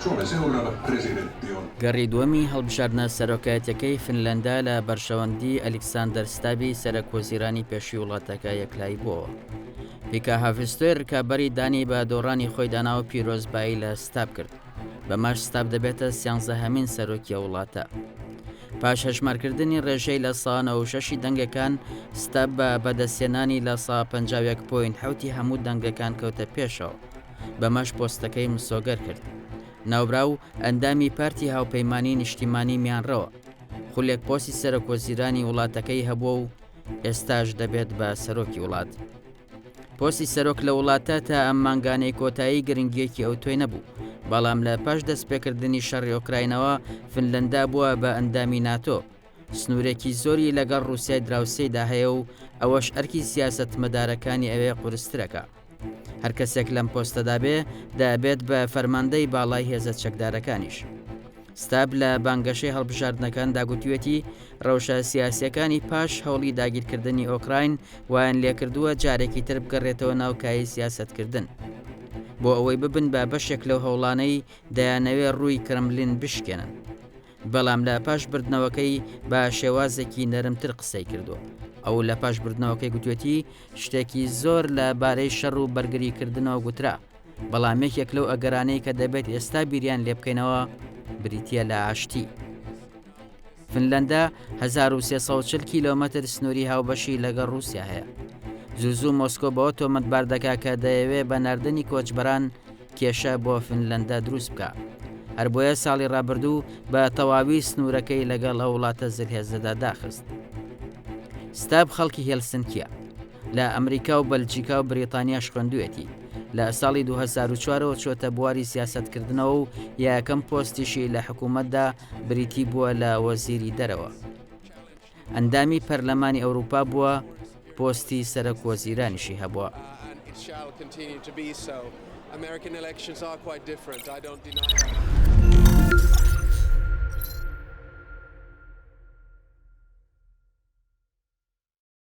Suomen seuraava presidentti on گەڕی دووەمی هەڵبژاردنە سەرۆکایەتیەکەی فنلەندا لە بەرژەوەندی ئەلێکساندەر ستابی سەرۆکوەزیرانی پێشووی وڵاتەکە یەکلایی بووە. پیکا هاڤستۆی ڕکابەری دانی بە دۆڕانی خۆی دانا و پیرۆزبایی لە ستاب کرد. بەماش ستاب دەبێتە 13هەمین سەرۆکیە وڵاتە. پاش هەژمارکردنی ڕێژەی لە سا 96 دەنگەکان ستاب بە بەدەستێنانی لە سا 51.7 هەموو دەنگەکان کەوتە پێشەوە. بەمەش پۆستەکەی مسۆگەر کرد. ناوبراو ئەندامی پارتی هاوپەیمانی نیشتیمانی میانڕەوە. خولێک پۆستی سەرۆکوەزیرانی وڵاتەکەی هەبووە و ئێستاش دەبێت بە سەرۆکی وڵات. پۆستی سەرۆک لە وڵاتە تا ئەم مانگانەی کۆتایی گرنگیەکی ئەو توێ نەبوو، بەڵام لە پاش دەستپێکردنی شەڕی ئۆکراینەوە فنلەندا بووە بە ئەندامی ناتۆ. سنوورێکی زۆری لەگەڵ ڕووسیای دراوسێدا هەیە و ئەوەش ئەرکی سیاسەتمەدارەکانی ئەوێ قورسترەکە. هەر کەسێک لەم پۆستەدا بێ دەبێت بە فەرماندەی باڵای هێزە چەکدارەکانیش. ستاب لە بانگەشەی هەڵبژاردنەکاندا گوتوێتی ڕەوشە سیاسیەکانی پاش هەوڵی داگیرکردنی ئۆکراین وایان لێکردووە جارێکی تر بگەڕێتەوە ناوکایی سیاسەتکردن بۆ ئەوەی ببن بە بەشێک لەو هەوڵانەی دەیانەوێ ڕووی کرملین بشکێنن. بەڵام لە پاش بردنەوەکەی بە شێوازێکی نەرمتر قسەی کردووە. ئەو لە پاش بردنەوەکەی گوتوێتی شتێکی زۆر لە بارەی شەڕ و بەرگریکردنەوە گوترا، بەڵام یەکێک لەو ئەگەرانەی کە دەبێت ئێستا بیریان لێ بکەینەوە بریتە لە ئاشتی. فنلەندا 1340 کیلۆمەتر سنووری هاوبەشی لەگەڵ رووسیا هەیە. زوو مۆسکۆ بەوە تۆمەتبار دەکا کە دەیەوێت بە ناردنی کۆچبەران کێشە بۆ فنلەندا دروست بکە. هەر بۆیە ساڵی ڕابردوو بە تەواوی سنوورەکەی لەگەڵ ئەو وڵاتە زلهێزەدا داخست. ستاب خەڵکی هێلسنکیە. لە ئەمریکا و بەلجیکا و بریتانیاش خوێندوێتی. لە ساڵی 2004ەوە چۆتە بواری سیاسەتکردنەوە و یاکەم پۆستیشی لە حکوومەتدا بریتی بووە لە وەزیری دەرەوە. ئەندامی پەرلەمانی ئەوروپا بووە پۆستی سەرۆکوەزیرانیشی هەبووە.